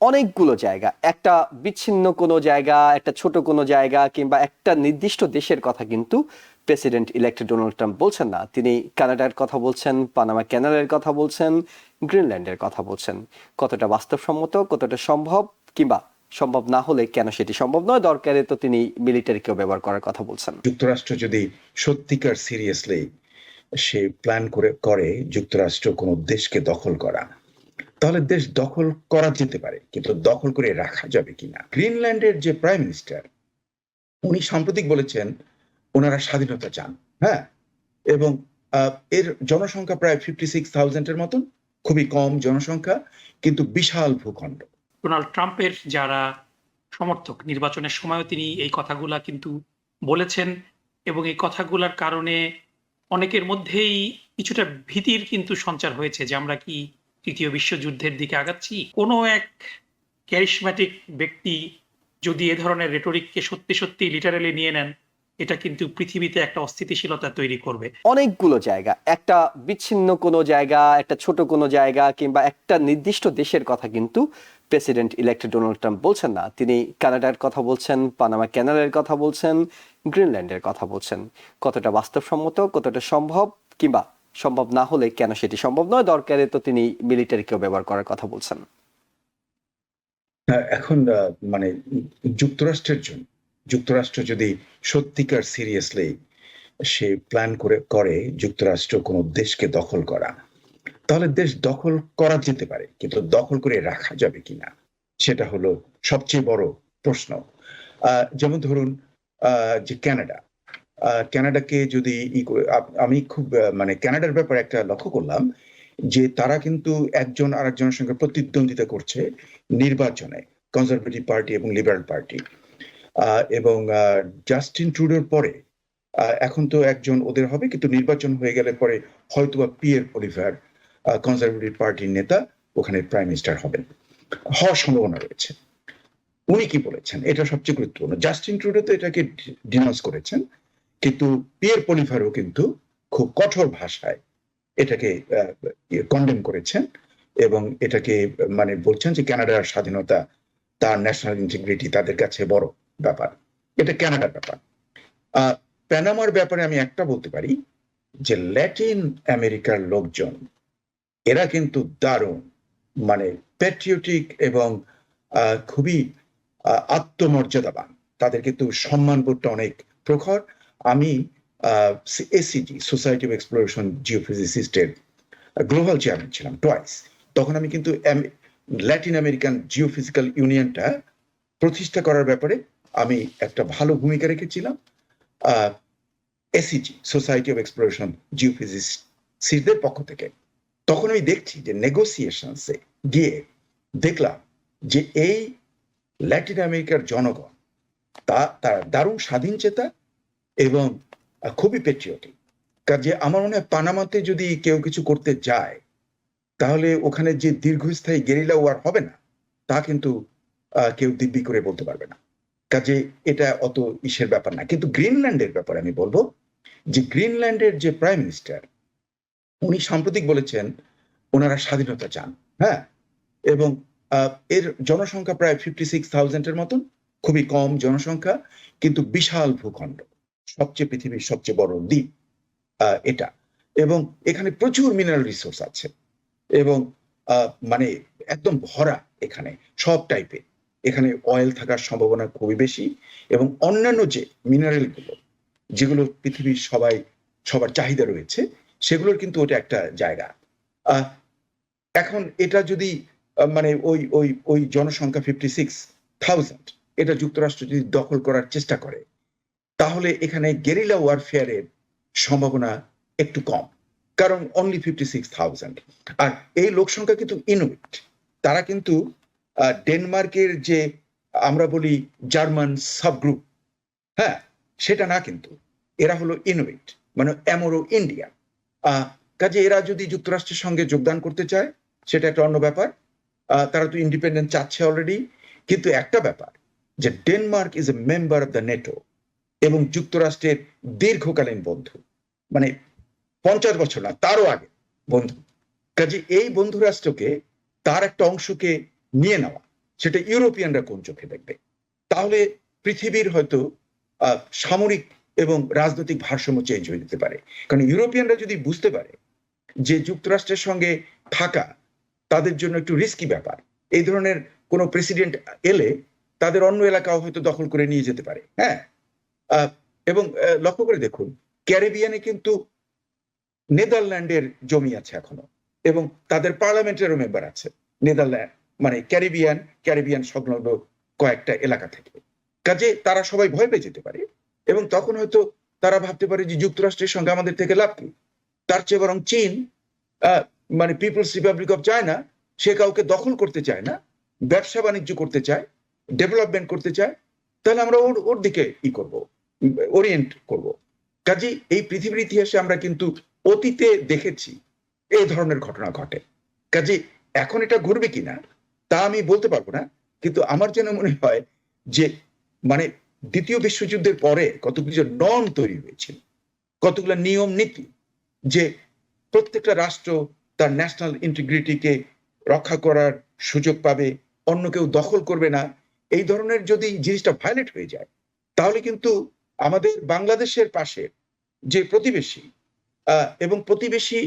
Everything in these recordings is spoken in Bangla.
অনেকগুলো জায়গা, একটা বিচ্ছিন্ন কোনো জায়গা, একটা ছোট কোনো জায়গা কিংবা একটা নির্দিষ্ট দেশের কথা কিন্তু প্রেসিডেন্ট ইলেক্টেড ডোনাল্ড ট্রাম্প বলছেন না। তিনি কানাডার কথা বলছেন, পানামা ক্যানালের কথা বলছেন, গ্রিনল্যান্ডের কথা বলছেন। কতটা বাস্তবসম্মত, কতটা সম্ভব, কিংবা সম্ভব না হলে কেন সেটি সম্ভব নয়, দরকারে তো তিনি মিলিটারিকেও ব্যবহার করার কথা বলছেন। যুক্তরাষ্ট্র যদি সত্যিকার সিরিয়াসলি সে প্ল্যান করে যুক্তরাষ্ট্র কোনো দেশকে দখল করা, তাহলে দেশ দখল করা যেতে পারে, কিন্তু দখল করে রাখা যাবে কিনা। গ্রিনল্যান্ডের যে প্রাইম মিনিস্টার, উনি সাম্প্রতিক বলেছেন ওনারা স্বাধীনতা চান। হ্যাঁ, এবং এর জনসংখ্যা প্রায় 56,000-এর মতন, খুবই কম জনসংখ্যা, কিন্তু বিশাল ভূখণ্ড। ডোনাল্ড ট্রাম্পের যারা সমর্থক, নির্বাচনের সময়ও তিনি এই কথাগুলা কিন্তু বলেছেন, এবং এই কথাগুলার কারণে অনেকের মধ্যেই কিছুটা ভীতির কিন্তু সঞ্চার হয়েছে যে আমরা কি তৃতীয় বিশ্বযুদ্ধের দিকে আগাচ্ছি। কোনো এক ক্যারিসম্যাটিক ব্যক্তি যদি এ ধরনের রেটরিককে সত্যি সত্যি লিটারালি নিয়ে নেন, এটা কিন্তু পৃথিবীতে একটা অস্থিতিশীলতা তৈরি করবে। অনেকগুলো জায়গা, একটা বিচ্ছিন্ন কোনো জায়গা, একটা ছোট কোনো জায়গা কিংবা একটা নির্দিষ্ট দেশের কথা কিন্তু প্রেসিডেন্ট ইলেক্টেড ডোনাল্ড ট্রাম্প বলছেন না। তিনি কানাডার কথা বলছেন, পানামা ক্যানালের কথা বলছেন, গ্রিনল্যান্ডের কথা বলছেন। কতটা বাস্তবসম্মত, কতটা সম্ভব, কিংবা সম্ভব না হলে কেন সেটি সম্ভব নয়, দরকারে তো তিনি মিলিটারিকেও ব্যবহার করার কথা বলছেন। এখন মানে যুক্তরাষ্ট্রের জন্য, যুক্তরাষ্ট্র যদি সত্যিকার সিরিয়াসলি সে প্ল্যান করে যুক্তরাষ্ট্র কোনো দেশকে দখল করা, তাহলে দেশ দখল করা যেতে পারে, কিন্তু দখল করে রাখা যাবে কিনা সেটা হলো সবচেয়ে বড় প্রশ্ন। যেমন ধরুন যে কানাডাকে যদি আমি খুব মানে কানাডার ব্যাপারে একটা লক্ষ্য করলাম যে তারা কিন্তু একজন আরেকজনের সঙ্গে প্রতিদ্বন্দ্বিতা করছে নির্বাচনে, কনজারভেটিভ পার্টি এবং লিবারেল পার্টি। এবং জাস্টিন ট্রুডোর পরে এখন তো একজন ওদের হবে, কিন্তু নির্বাচন হয়ে গেলে পরে হয়তোবা পিয়ের পলিভার, কনজারভেটিভ পার্টির নেতা, ওখানে প্রাইম মিনিস্টার হবেন, হওয়ার সম্ভাবনা রয়েছে। উনি কি বলেছেন এটা সবচেয়ে গুরুত্বপূর্ণ। জাস্টিন ট্রুডো তো এটাকে ডিনাউন্স করেছেন, কিন্তু পিয়ের পলিভারও কিন্তু খুব কঠোর ভাষায় এটাকে কন্ডেম করেছেন, এবং এটাকে মানে বলছেন যে কানাডার স্বাধীনতা, তার ন্যাশনাল ইন্টিগ্রিটি তাদের কাছে বড় ব্যাপার। এটা কানাডার ব্যাপার। প্যানামার ব্যাপারে আমি একটা বলতে পারি যে ল্যাটিন আমেরিকার লোকজন এরা কিন্তু দারুণ মানে প্যাট্রিয়টিক এবং খুবই আত্মমর্যাদাবান। তাদের কিন্তু সম্মানবোধটা অনেক প্রখর। আমি এসিজি, সোসাইটি অফ এক্সপ্লোরেশন জিওফিজিসিস্টের গ্লোবাল চেয়ারম্যান ছিলাম টুয়াইস। তখন আমি কিন্তু ল্যাটিন আমেরিকান জিওফিজিক্যাল ইউনিয়নটা প্রতিষ্ঠা করার ব্যাপারে আমি একটা ভালো ভূমিকা রেখেছিলাম। এসিজি, সোসাইটি অফ এক্সপ্লোরেশন জিওফিজিস্টদের পক্ষ থেকে। তখন আমি দেখছি যে নেগোসিয়েশনসে গিয়ে দেখলাম যে এই ল্যাটিন আমেরিকার জনগণ তারা দারুণ স্বাধীন চেতা এবং খুবই পেট্রিয়টিক। কাজে আমার মনে হয় পানামাতে যদি কেউ কিছু করতে যায়, তাহলে ওখানে যে দীর্ঘস্থায়ী গেরিলা ওয়ার হবে না তা কিন্তু কেউ দিব্যি করে বলতে পারবে না। কাজে এটা অত ইসের ব্যাপার না। কিন্তু গ্রিনল্যান্ডের ব্যাপারে আমি বলবো যে গ্রিনল্যান্ডের যে প্রাইম মিনিস্টার, উনি সাম্প্রতিক বলেছেন ওনারা স্বাধীনতা চান। হ্যাঁ, এবং এর জনসংখ্যা প্রায় 56,000-এর মতন, খুবই কম জনসংখ্যা, কিন্তু বিশাল ভূখণ্ড, সবচেয়ে পৃথিবীর সবচেয়ে বড় দ্বীপ এটা। এবং এখানে প্রচুর মিনারেল রিসোর্স আছে, এবং মানে একদম ভরা এখানে সব টাইপের। এখানে অয়েল থাকার সম্ভাবনা খুবই বেশি, এবং অন্যান্য যে মিনারেল গুলো যেগুলো পৃথিবীর সবার চাহিদা রয়েছে, সেগুলোর কিন্তু ওটা একটা জায়গা। এখন এটা যদি মানে ওই ওই ওই জনসংখ্যা 56,000 এটা যুক্তরাষ্ট্র যদি দখল করার চেষ্টা করে, তাহলে এখানে গেরিলা ওয়ারফেয়ারের সম্ভাবনা একটু কম, কারণ অনলি 56,000। আর এই লোক সংখ্যা কিন্তু ইনুইট, তারা কিন্তু ডেনমার্কের যে আমরা বলি জার্মান সাবগ্রুপ, হ্যাঁ, সেটা না, কিন্তু এরা হলো ইনুইট, মানে অ্যামোরো ইন্ডিয়া। কাজে এরা যদি যুক্তরাষ্ট্রের সঙ্গে যোগদান করতে চায় সেটা একটা অন্য ব্যাপার। তারা তো ইন্ডিপেন্ডেন্ট চাচ্ছে অলরেডি। কিন্তু একটা ব্যাপার, যে Denmark is a member of the NATO এবং যুক্তরাষ্ট্রের দীর্ঘকালীন বন্ধু, মানে 50 বছর না তারও আগে বন্ধু। কাজে এই বন্ধু রাষ্ট্রকে তার একটা অংশকে নিয়ে নেওয়া সেটা ইউরোপিয়ানরা কোন চোখে দেখবে? তাহলে পৃথিবীর হয়তো সামরিক এবং রাজনৈতিক ভারসাম্য চেঞ্জ হয়ে যেতে পারে। কারণ ইউরোপিয়ানরা যদি বুঝতে পারে যে যুক্তরাষ্ট্রের সঙ্গে থাকা তাদের জন্য একটু রিস্কি ব্যাপার, এই ধরনের কোনো প্রেসিডেন্ট এলে তাদের অন্য এলাকাও হয়তো দখল করে নিয়ে যেতে পারে। হ্যাঁ, এবং লক্ষ্য করে দেখুন, ক্যারিবিয়ানে কিন্তু নেদারল্যান্ডের জমি আছে এখনো, এবং তাদের পার্লামেন্টেরও মেম্বার আছে নেদারল্যান্ড, মানে ক্যারিবিয়ান সংলগ্ন কয়েকটা এলাকা থেকে। কাজে তারা সবাই ভয় পেয়ে যেতে পারে, এবং তখন হয়তো তারা ভাবতে পারে যে যুক্তরাষ্ট্রের সঙ্গে আমাদের থেকে লাভ কি? তার চেয়ে বরং চীন, মানে পিপলস রিপাবলিক অফ চায়না, সে কাউকে দখল করতে চায় না, ব্যবসা বাণিজ্য করতে চায়, ডেভেলপমেন্ট করতে চায়, তাহলে আমরা ওর দিকে করব, ওরিয়েন্ট করব। কাজে এই পৃথিবীর ইতিহাসে আমরা কিন্তু অতীতে দেখেছি এই ধরনের ঘটনা ঘটে। কাজে এখন এটা ঘটবে কিনা তা আমি বলতে পারবো না, কিন্তু আমার যেন মনে হয় যে মানে দ্বিতীয় বিশ্বযুদ্ধের পরে কতগুলো যে নর্ম তৈরি হয়েছিল, কতগুলো নিয়ম নীতি, যে প্রত্যেকটা রাষ্ট্র তার ন্যাশনাল ইন্টিগ্রিটিকে রক্ষা করার সুযোগ পাবে, অন্য কেউ দখল করবে না, এই ধরনের যদি জিনিসটা ভায়োলেট হয়ে যায়, তাহলে কিন্তু আমাদের বাংলাদেশের পাশে যে প্রতিবেশী এবং প্রতিবেশী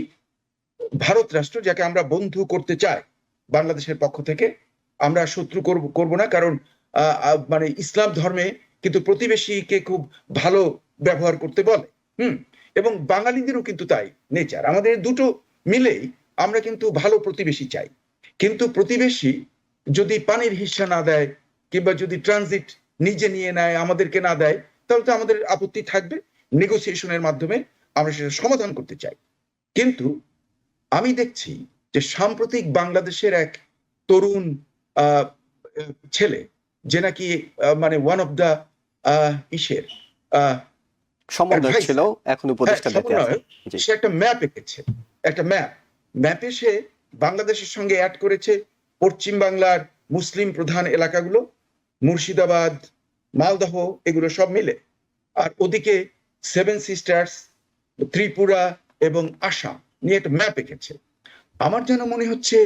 ভারত রাষ্ট্র, যাকে আমরা বন্ধু করতে চাই বাংলাদেশের পক্ষ থেকে, আমরা শত্রু করব না, কারণ মানে ইসলাম ধর্মে কিন্তু প্রতিবেশীকে খুব ভালো ব্যবহার করতে বলে। এবং বাঙালিদেরও কিন্তু তাই নেচার, আমাদের দুটো মিলেই আমরা কিন্তু ভালো প্রতিবেশী চাই। কিন্তু প্রতিবেশী যদি পানির হিস্সা না দেয়, কিংবা যদি ট্রানজিট নিজে নিয়ে নেয়, আমাদেরকে না দেয়, তাহলে তো আমাদের আপত্তি থাকবে। নেগোসিয়েশনের মাধ্যমে আমরা সেটা সমাধান করতে চাই। কিন্তু আমি দেখছি যে সাম্প্রতিক বাংলাদেশের এক তরুণ ছেলে, যে নাকি মানে ওয়ান অফ দা ইসের সমন্বয়ক ছিল, এখন উপদেষ্টা দিতে আছে। সে একটা ম্যাপ এঁকেছে, একটা ম্যাপে সে বাংলাদেশের সঙ্গে অ্যাড করেছে পশ্চিম বাংলার মুসলিম প্রধান এলাকাগুলো, মুর্শিদাবাদ, মালদহ, এগুলো সব মিলে, আর ওদিকে সেভেন সিস্টার্স, ত্রিপুরা এবং আসাম নিয়ে একটা ম্যাপ এঁকেছে। আমার যেন মনে হচ্ছে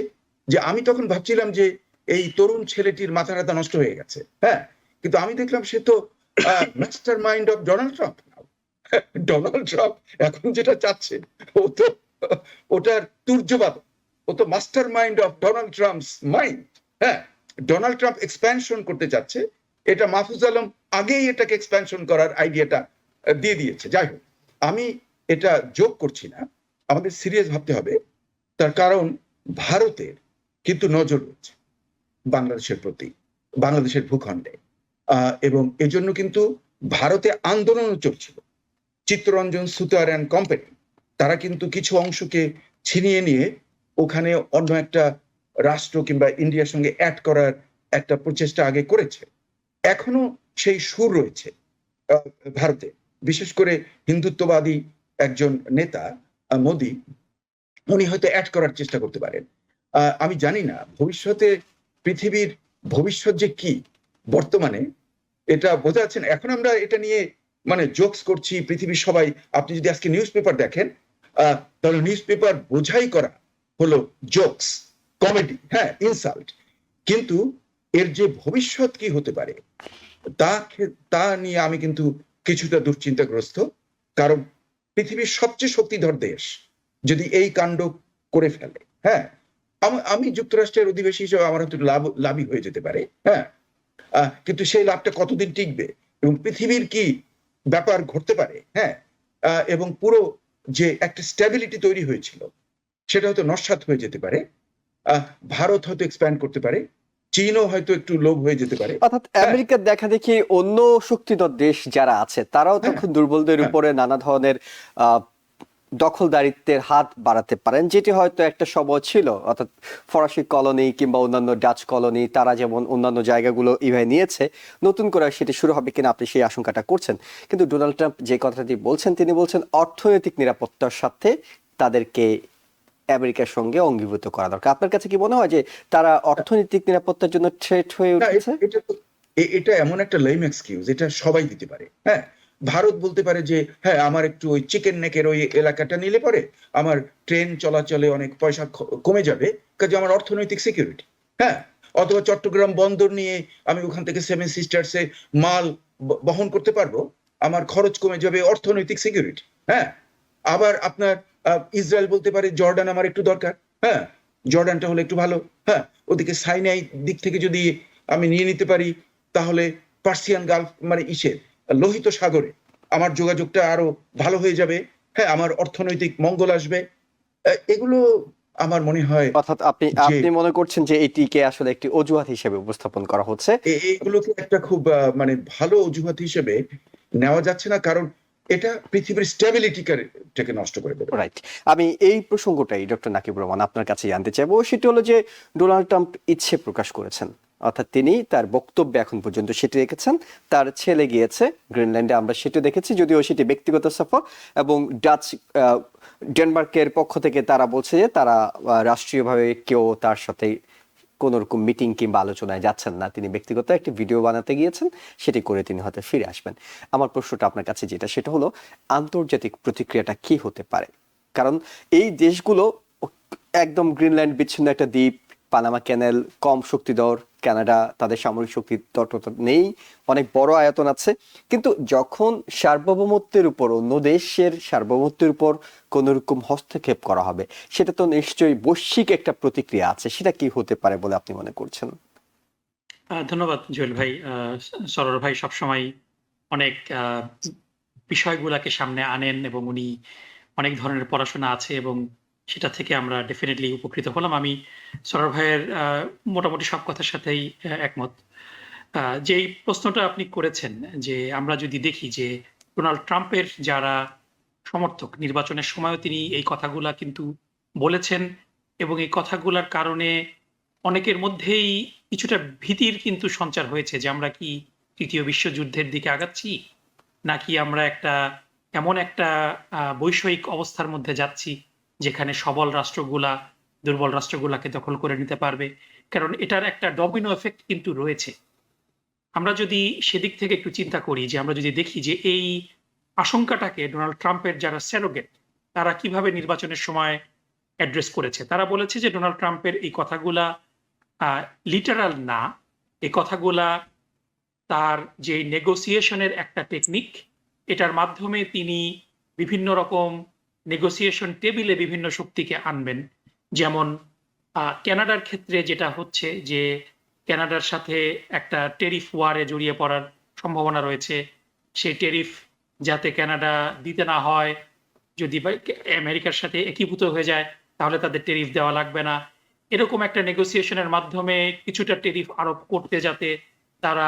যে আমি তখন ভাবছিলাম যে এই তরুণ ছেলেটির মাথা টাথা নষ্ট হয়ে গেছে। হ্যাঁ, কিন্তু আমি দেখলাম সে তো master mind of Donald Trump. Donald Trump এখন যেটা চাচ্ছে, ও তো ওটার তুর্যবাদ, ও তো master mind of Donald Trump's mind. হ্যাঁ, ডোনাল্ড ট্রাম্প এক্সপ্যানশন করতে চাচ্ছে, এটা মাহফুজ আলম আগেই এটাকে এক্সপ্যানশন করার আইডিয়াটা দিয়ে দিয়েছে। যাই হোক, আমি এটা যোগ করছি না, আমাদের সিরিয়াস ভাবতে হবে। তার কারণ ভারতের কিন্তু নজর রয়েছে বাংলাদেশের প্রতি, বাংলাদেশের ভূখণ্ডে, এবং এজন্য কিন্তু ভারতে আন্দোলনও চলছিল। চিত্তরঞ্জন সুতার অ্যান্ড কোম্পানি, তারা কিন্তু কিছু অংশকে ছিনিয়ে নিয়ে ওখানে অন্য একটা রাষ্ট্র কিংবা ইন্ডিয়ার সঙ্গে অ্যাড করার একটা প্রচেষ্টা আগে করেছে। এখনো সেই সুর রয়েছে ভারতে, বিশেষ করে হিন্দুত্ববাদী একজন নেতা মোদি, উনি হয়তো অ্যাড করার চেষ্টা করতে পারেন। আমি জানি না ভবিষ্যতে পৃথিবীর ভবিষ্যৎ যে কি, বর্তমানে এটা বোঝা যাচ্ছে না। এখন আমরা এটা নিয়ে মানে জোকস করছি, পৃথিবীর সবাই, আপনি যদি আজকে নিউজ পেপার দেখেন, তাহলে নিউজ পেপার বোঝাই করা হলো জোকস, কমেডি, হ্যাঁ, ইনসাল্ট। কিন্তু এর যে ভবিষ্যৎ কি হতে পারে তা নিয়ে আমি কিন্তু কিছুটা দুশ্চিন্তাগ্রস্ত। কারণ পৃথিবীর সবচেয়ে শক্তিধর দেশ যদি এই কাণ্ড করে ফেলে, হ্যাঁ, আমি যুক্তরাষ্ট্রের অধিবাসী হিসেবে আমার হয়তো লাভই হয়ে যেতে পারে। হ্যাঁ, কিন্তু সেই লাভটা কতদিন টিকবে এবং পৃথিবীর কি ব্যাপার ঘটতে পারে, হ্যাঁ, এবং পুরো যে একটা স্ট্যাবিলিটি তৈরি হয়েছিল সেটা হয়তো নস্যাৎ হয়ে যেতে পারে। ভারত হয়তো এক্সপ্যান্ড করতে পারে, চীনও হয়তো একটু লোভ হয়ে যেতে পারে। অর্থাৎ আমেরিকার দেখা দেখি অন্য শক্তিধর দেশ যারা আছে তারাও তখন দুর্বলদের উপরে নানা ধরনের দখলদারিত্বের হাত বাড়াতে পারেন, যেটি হয়তো একটা সময় ছিল। অর্থাৎ ফরাসি কলোনি কিংবা অন্যান্য ডাচ কলোনি, তারা যেমন অন্যান্য জায়গাগুলো ইভাবে নিয়েছে, নতুন করে সেটি শুরু হবে কিনা আপনি সেই আশঙ্কাটা করছেন। কিন্তু ডোনাল্ড ট্রাম্প যে কথাটি বলছেন, তিনি বলছেন অর্থনৈতিক নিরাপত্তার সাথে তাদেরকে আমেরিকার সঙ্গে অঙ্গীভূত করা দরকার। আপনার কাছে কি মনে হয় যে তারা অর্থনৈতিক নিরাপত্তার জন্য থ্রেট হয়ে উঠেছে? এটা এমন একটা লেম এক্সকিউজ, এটা সবাই দিতে পারে। হ্যাঁ, ভারত বলতে পারে যে হ্যাঁ, আমার একটু ওই চিকেন নেকের ওই এলাকাটা নিলে পরে আমার ট্রেন চলাচলে অনেক পয়সা কমে যাবে, কাজে আমার অর্থনৈতিক সিকিউরিটি। হ্যাঁ, অথবা চট্টগ্রাম বন্দর নিয়ে আমি ওখান থেকে সেভেন সিস্টার্সে মাল বহন করতে পারবো, আমার খরচ কমে যাবে, অর্থনৈতিক সিকিউরিটি। হ্যাঁ, আবার আপনার ইসরায়েল বলতে পারে জর্ডান আমার একটু দরকার, হ্যাঁ, জর্ডানটা হলে একটু ভালো, হ্যাঁ, ওদিকে সাইনাই দিক থেকে যদি আমি নিয়ে নিতে পারি, তাহলে পার্সিয়ান গালফ মানে লোহিত সাগরে আমার যোগাযোগটা আরো ভালো হয়ে যাবে, হ্যাঁ, আমার অর্থনৈতিক মঙ্গল আসবে। এগুলো আমার মনে হয় অর্থাৎ আপনি যে আপনি মনে করছেন যে এটিকে আসলে একটি অজুহাত হিসেবে উপস্থাপন করা হচ্ছে। এগুলোকে একটা খুব মানে ভালো অজুহাত হিসেবে নেওয়া যাচ্ছে না, কারণ এটা পৃথিবীর স্টেবিলিটিটাকে নষ্ট করে দেবে। রাইট। আমি এই প্রসঙ্গটাই ডক্টর নাকিবুর রহমান আপনার কাছে জানতে চাইবো, সেটি হলো যে ডোনাল্ড ট্রাম্প ইচ্ছে প্রকাশ করেছেন, অর্থাৎ তিনি তার বক্তব্যে এখন পর্যন্ত সেটি রেখেছেন। তার ছেলে গিয়েছে গ্রিনল্যান্ডে, আমরা সেটি দেখেছি, যদিও সেটি ব্যক্তিগত সফর, এবং ডেনমার্কের পক্ষ থেকে তারা বলছে যে তারা রাষ্ট্রীয়ভাবে কেউ তার সাথে কোন রকম মিটিং কিংবা আলোচনায় যাচ্ছেন না, তিনি ব্যক্তিগত একটি ভিডিও বানাতে গিয়েছেন, সেটি করে তিনি হয়তো ফিরে আসবেন। আমার প্রশ্নটা আপনার কাছে যেটা, সেটা হলো আন্তর্জাতিক প্রতিক্রিয়াটা কি হতে পারে? কারণ এই দেশগুলো একদম গ্রিনল্যান্ড বিচ্ছিন্ন একটা দ্বীপ, পানামা ক্যানেল কম শক্তিধর, কানাডা তাদের সামরিক শক্তি তত নেই, অনেক বড় আয়তন আছে, কিন্তু যখন সার্বভৌমত্বের উপর, অন্য দেশের সার্বভৌমত্বের উপর কোন রকম হস্তক্ষেপ করা হবে, সেটা তো নিশ্চয়ই বৈশ্বিক একটা প্রতিক্রিয়া আছে, সেটা কি হতে পারে বলে আপনি মনে করছেন? ধন্যবাদ জুয়েল ভাই। সরোর ভাই সবসময় অনেক বিষয়গুলাকে সামনে আনেন এবং উনি অনেক ধরনের পড়াশোনা আছে এবং সেটা থেকে আমরা ডেফিনেটলি উপকৃত হলাম। আমি সরোর ভাইয়ের মোটামুটি সব কথার সাথেই একমত। যেই প্রশ্নটা আপনি করেছেন যে আমরা যদি দেখি যে ডোনাল্ড ট্রাম্পের যারা সমর্থক, নির্বাচনের সময়ও তিনি এই কথাগুলা কিন্তু বলেছেন এবং এই কথাগুলার কারণে অনেকের মধ্যেই কিছুটা ভীতির কিন্তু সঞ্চার হয়েছে যে আমরা কি তৃতীয় বিশ্বযুদ্ধের দিকে আগাচ্ছি, নাকি আমরা এমন একটা বৈষয়িক অবস্থার মধ্যে যাচ্ছি যেখানে সবল রাষ্ট্রগুলা দুর্বল রাষ্ট্রগুলাকে দখল করে নিতে পারবে। কারণ এটার একটা ডমিনো এফেক্ট কিন্তু রয়েছে। আমরা যদি সেদিক থেকে একটু চিন্তা করি, যে আমরা যদি দেখি যে এই আশঙ্কাটাকে ডোনাল্ড ট্রাম্পের যারা স্যারোগেট, তারা কিভাবে নির্বাচনের সময় অ্যাড্রেস করেছে। তারা বলেছে যে ডোনাল্ড ট্রাম্পের এই কথাগুলা লিটারাল না, এই কথাগুলা তার যে নেগোসিয়েশনের একটা টেকনিক, এটার মাধ্যমে তিনি বিভিন্ন রকম নেগোসিয়েশন টেবিলে বিভিন্ন শক্তিকে আনবেন। যেমন কানাডার ক্ষেত্রে যেটা হচ্ছে যে কানাডার সাথে একটা টেরিফ ওয়ারে জড়িয়ে পড়ার সম্ভাবনা রয়েছে। সেই টেরিফ যাতে কানাডা দিতে না হয়, যদি আমেরিকার সাথে একীভূত হয়ে যায় তাহলে তাদের টেরিফ দেওয়া লাগবে না। এরকম একটা নেগোসিয়েশনের মাধ্যমে কিছুটা টেরিফ আরোপ করতে যাতে তারা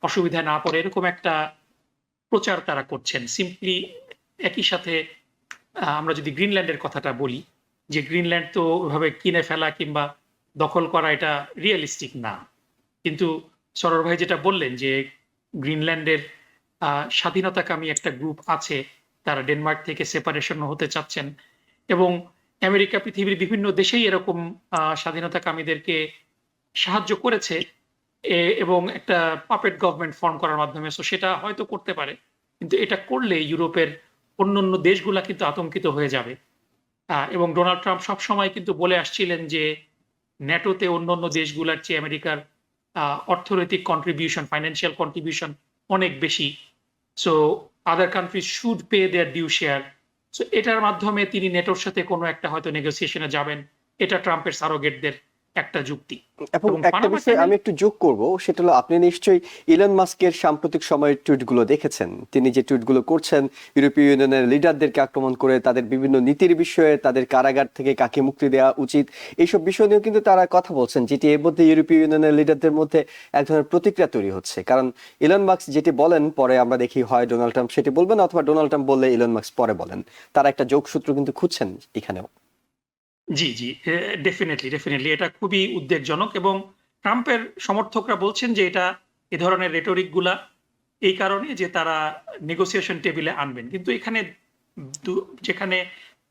অসুবিধা না পড়ে, এরকম একটা প্রচার তারা করছেন। সিম্পলি একই সাথে আমরা যদি গ্রিনল্যান্ডের কথাটা বলি, যে গ্রিনল্যান্ড তো ওইভাবে কিনে ফেলা কিংবা দখল করা এটা রিয়েলিস্টিক না। কিন্তু সরোর ভাই যেটা বললেন যে গ্রিনল্যান্ডের স্বাধীনতাকামী একটা গ্রুপ আছে, তারা ডেনমার্ক থেকে সেপারেশন হতে চাচ্ছেন এবং আমেরিকা পৃথিবীর বিভিন্ন দেশেই এরকম স্বাধীনতাকামীদেরকে সাহায্য করেছে এবং একটা পাপেট গভর্নমেন্ট ফর্ম করার মাধ্যমে। সো সেটা হয়তো করতে পারে, কিন্তু এটা করলে ইউরোপের অন্যান্য দেশগুলা কিন্তু আতঙ্কিত হয়ে যাবে। এবং ডোনাল্ড ট্রাম্প সবসময় কিন্তু বলে আসছিলেন যে ন্যাটোতে অন্যান্য দেশগুলোর চেয়ে আমেরিকার অর্থনৈতিক কন্ট্রিবিউশন, ফাইন্যান্সিয়াল কন্ট্রিবিউশন অনেক বেশি। So other countries should pay their due share. So এটার মাধ্যমে তিনি নেটোর সাথে কোনো একটা হয়তো নেগোসিয়েশনে যাবেন। এটা ট্রাম্পের সারোগেটদের একটা যুক্তি। এবং একটা বিষয় আমি একটু যোগ করব, সেটা হলো আপনি নিশ্চয়ই ইলন মাস্কের সাম্প্রতিক সময়ের টুইটগুলো দেখেছেন। তিনি যে টুইটগুলো করছেন ইউরোপীয় ইউনিয়নের লিডারদেরকে আক্রমণ করে, তাদের বিভিন্ন নীতির বিষয়ে, তাদের কারাগার থেকে কাকে মুক্তি দেওয়া উচিত, এইসব বিষয় নিয়েও কিন্তু তারা কথা বলছেন, যেটি এর মধ্যে ইউরোপীয় ইউনিয়নের লিডারদের মধ্যে এক ধরনের প্রতিক্রিয়া তৈরি হচ্ছে। কারণ ইলন মাস্ক যেটি বলেন পরে আমরা দেখি হয় ডোনাল্ড ট্রাম্প সেটি বলবেন, অথবা ডোনাল্ড ট্রাম্প বললে ইলন মাস্ক পরে বলেন। তারা একটা যোগসূত্র কিন্তু খুঁজছেন এখানেও। জি, জি, ডেফিনেটলি এটা খুবই উদ্বেগজনক এবং ট্রাম্পের সমর্থকরা বলছেন যে এটা এ ধরনের রেটরিক গুলা এই কারণে যে তারা নেগোসিয়েশন টেবিলে আনবেন। কিন্তু এখানে যেখানে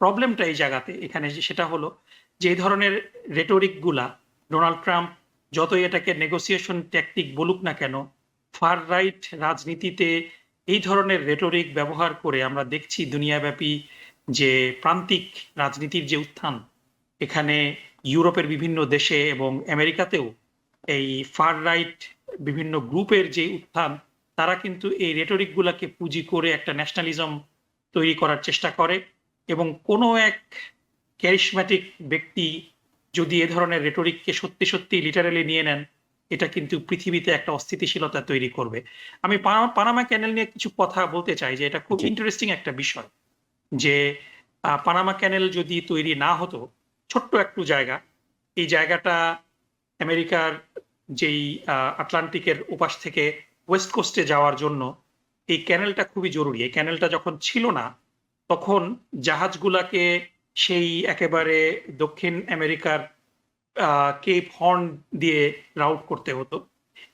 প্রবলেমটা এই জায়গাতে এখানে সেটা হলো যে এই ধরনের রেটরিক গুলা ডোনাল্ড ট্রাম্প যতই এটাকে নেগোসিয়েশন ট্যাকটিক বলুক না কেন, ফার রাইট রাজনীতিতে এই ধরনের রেটরিক ব্যবহার করে আমরা দেখছি দুনিয়াব্যাপী যে প্রান্তিক রাজনীতির যে উত্থান, এখানে ইউরোপের বিভিন্ন দেশে এবং আমেরিকাতেও এই ফার রাইট বিভিন্ন গ্রুপের যে উত্থান, তারা কিন্তু এই রেটরিক গুলাকে পুঁজি করে একটা ন্যাশনালিজম তৈরি করার চেষ্টা করে, এবং কোনো এক ক্যারিশম্যাটিক ব্যক্তি যদি এ ধরনের রেটরিককে সত্যি সত্যি লিটারালি নিয়ে নেন, এটা কিন্তু পৃথিবীতে একটা অস্থিতিশীলতা তৈরি করবে। আমি পানামা ক্যানেল নিয়ে কিছু কথা বলতে চাই, যে এটা খুব জি। ইন্টারেস্টিং একটা বিষয়, যে পানামা ক্যানেল যদি তৈরি না হতো, ছোট্ট একটু জায়গা, এই জায়গাটা আমেরিকার যেই আটলান্টিকের ওপাশ থেকে ওয়েস্ট কোস্টে যাওয়ার জন্য এই ক্যানেলটা খুবই জরুরি। এই ক্যানেলটা যখন ছিল না, তখন জাহাজগুলাকে সেই একেবারে দক্ষিণ আমেরিকার কেপ হর্ন দিয়ে রাউট করতে হতো,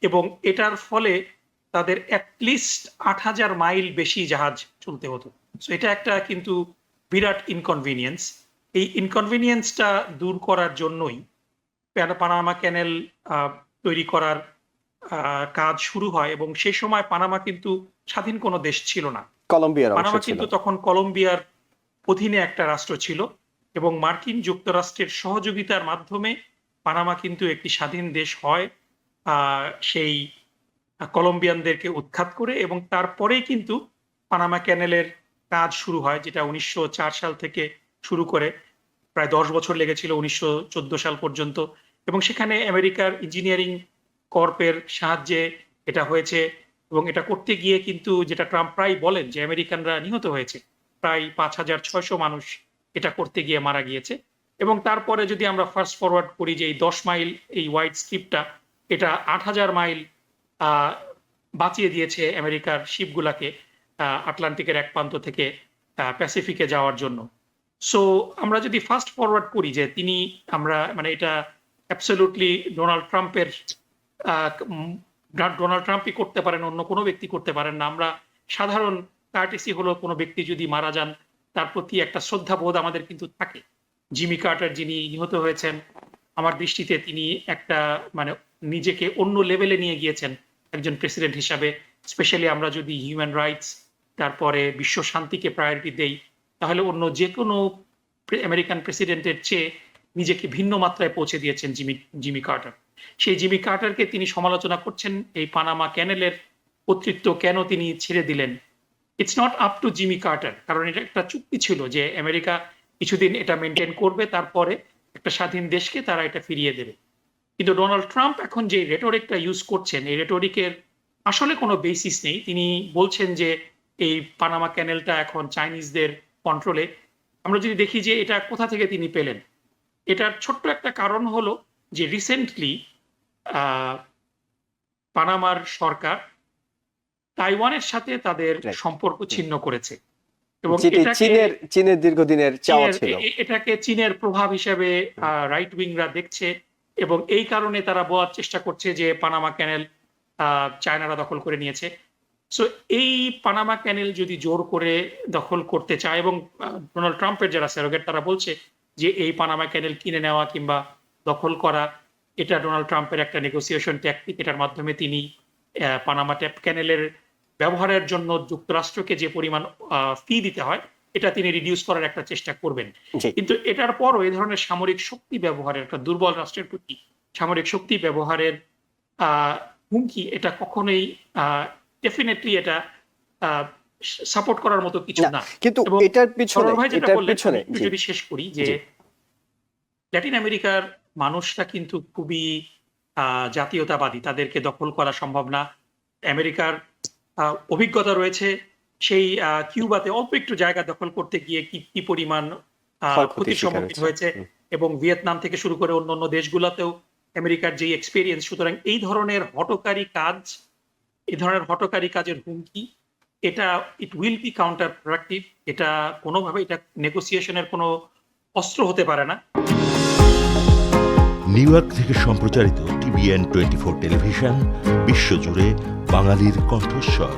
এবং এটার ফলে তাদের অ্যাটলিস্ট ৮,০০০ মাইল বেশি জাহাজ চলতে হতো। সো এটা একটা কিন্তু বিরাট ইনকনভিনিয়েন্স। এই ইনকনভিনিয়েন্সটা দূর করার জন্যই পানামা ক্যানেল তৈরি করার কাজ শুরু হয়, এবং সেই সময় পানামা কিন্তু স্বাধীন কোনো দেশ ছিল না। কলম্বিয়ার অংশ পানামা ছিল। কিন্তু তখন কলম্বিয়ার অধীনে একটা রাষ্ট্র ছিল, এবং মার্কিন যুক্তরাষ্ট্রের সহযোগিতার মাধ্যমে পানামা কিন্তু একটি স্বাধীন দেশ হয় সেই কলম্বিয়ানদেরকে উৎখাত করে, এবং তারপরেই কিন্তু পানামা ক্যানেলের কাজ শুরু হয়, যেটা ১৯০৪ সাল থেকে শুরু করে প্রায় ১০ বছর লেগেছিল ১৯১৪ সাল পর্যন্ত, এবং সেখানে আমেরিকার ইঞ্জিনিয়ারিং কর্পের সাহায্যে এটা হয়েছে। এবং এটা করতে গিয়ে কিন্তু, যেটা ট্রাম্প প্রায় বলেন, যে আমেরিকানরা নিহত হয়েছে, প্রায় ৫,৬০০ মানুষ এটা করতে গিয়ে মারা গিয়েছে। এবং তারপরে যদি আমরা ফাস্ট ফরওয়ার্ড করি, যে এই ১০ মাইল এই হোয়াইট স্ট্রিপটা, এটা ৮,০০০ মাইল বাঁচিয়ে দিয়েছে আমেরিকার শিপগুলাকে আটলান্টিকের এক প্রান্ত থেকে প্যাসিফিকে যাওয়ার জন্য। সো আমরা যদি ফাস্ট ফরওয়ার্ড করি, যে তিনি, আমরা মানে এটা অ্যাবসলিউটলি ডোনাল্ড ট্রাম্পই করতে পারেন, অন্য কোনো ব্যক্তি করতে পারেন না। আমরা সাধারণ কার্টেসি হলো, কোনো ব্যক্তি যদি মারা যান, তার প্রতি একটা শ্রদ্ধাবোধ আমাদের কিন্তু থাকে। জিমি কার্টার যিনি নিহত হয়েছেন, আমার দৃষ্টিতে তিনি একটা মানে নিজেকে অন্য লেভেলে নিয়ে গিয়েছেন একজন প্রেসিডেন্ট হিসাবে। স্পেশালি আমরা যদি হিউম্যান রাইটস, তারপরে বিশ্ব শান্তিকে প্রায়োরিটি দেই, তাহলে অন্য যে কোনো আমেরিকান প্রেসিডেন্টের চেয়ে নিজেকে ভিন্ন মাত্রায় পৌঁছে দিয়েছেন জিমি কার্টার। সেই জিমি কার্টারকে তিনি সমালোচনা করছেন এই পানামা ক্যানেলের কর্তৃত্ব কেন তিনি ছেড়ে দিলেন। It's not up to Jimmy Carter, কারণ এটা একটা চুক্তি ছিল যে আমেরিকা কিছুদিন এটা মেনটেন করবে, তারপরে একটা স্বাধীন দেশকে তারা এটা ফিরিয়ে দেবে। কিন্তু ডোনাল্ড ট্রাম্প এখন যে রেটরিকটা ইউজ করছেন, এই রেটরিকের আসলে কোনো বেসিস নেই। তিনি বলছেন যে এই পানামা ক্যানেলটা এখন চাইনিজদের কন্ট্রোলে। আমরা যদি দেখি যে এটা কোথা থেকে তিনি পেলেন, এটার ছোট্ট একটা কারণ হলো যে রিসেন্টলি পানামার সরকার তাইওয়ানের সাথে তাদের সম্পর্ক ছিন্ন করেছে, এবং চীনের দীর্ঘদিনের চাওয়া ছিল। এটাকে চীনের প্রভাব হিসেবে রাইট উইংরা দেখছে, এবং এই কারণে তারা বলার চেষ্টা করছে যে পানামা ক্যানেল চায়নারা দখল করে নিয়েছে। সো এই পানামা ক্যানেল যদি জোর করে দখল করতে চায়, এবং ডোনাল্ড ট্রাম্পের যারা স্যারোগেট তারা বলছে যে এই পানামা ক্যানেল কিনে নেওয়া কিংবা দখল করা, এটা ডোনাল্ড ট্রাম্পের একটা নেগোসিয়েশন ট্যাকটিক। এটার মাধ্যমে তিনি পানামা ক্যানেলের ব্যবহারের জন্য যুক্তরাষ্ট্রকে যে পরিমাণ ফি দিতে হয়, এটা তিনি রিডিউস করার একটা চেষ্টা করবেন। কিন্তু এটার পরও এই ধরনের সামরিক শক্তি ব্যবহারের, একটা দুর্বল রাষ্ট্রের প্রতি সামরিক শক্তি ব্যবহারের হুমকি, এটা কখনোই ডেফিনেটলি এটা সাপোর্ট করার মতো কিছু না। কিন্তু এটার পিছনে যদি শেষ করি, যে ল্যাটিন আমেরিকার মানুষরা কিন্তু খুবই জাতীয়তাবাদী, তাদেরকে দখল করা সম্ভব না। আমেরিকার অভিজ্ঞতা রয়েছে, সেই কিউবাতে অল্প একটু জায়গা দখল করতে গিয়ে কি পরিমাণ ক্ষতির সম্মুখীন হয়েছে, এবং ভিয়েতনাম থেকে শুরু করে অন্যান্য দেশগুলোতেও আমেরিকার যে এক্সপেরিয়েন্স। সুতরাং এই ধরনের হঠকারী কাজের হুমকি, এটা it will be counter productive. এটা কোনোভাবে এটা নেগোসিয়েশনের কোনো অস্ত্র হতে পারে না। নিউ ইয়র্ক থেকে সম্প্রচারিত TVN 24 টেলিভিশন, বিশ্বজুড়ে বাঙালির কণ্ঠস্বর।